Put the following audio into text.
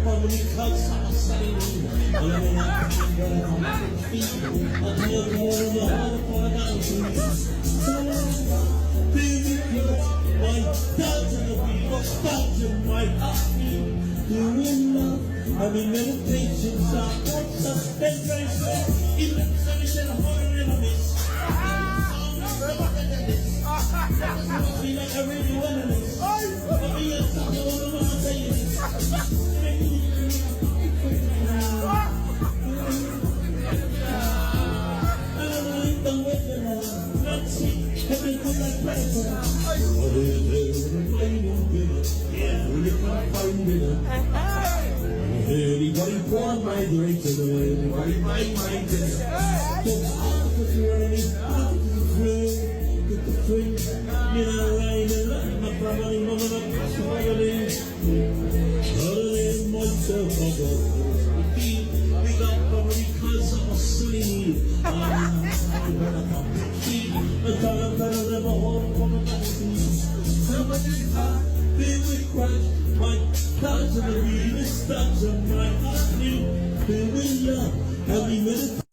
family cause I'm saying, alam mo na kung wala kang feet, at huwag mo mahal para ng feet. Baby girl, my dad's in the beat, dad's in my heartbeat. Doing love, having meditation, thoughts, suspension, even solution, horror in a mist. Feel like I really wanna miss. But me and some of them wanna say it. I don't know if I'm with you now. Let's see. Heaven could like pressure. What is it? Playing with it. Yeah, we can't find it. Anybody pour my drink to the way, anybody my mind to the so I'll put you running, I'll put you through, get the free, you know, I know, my family, mama, my family, myself, I got we got family because I'm asleep, I'm gonna come to keep, I'm gonna live a home from a magazine, somebody's heart, big with crash, my thoughts of the real stuff of my heart, big with love, every minute.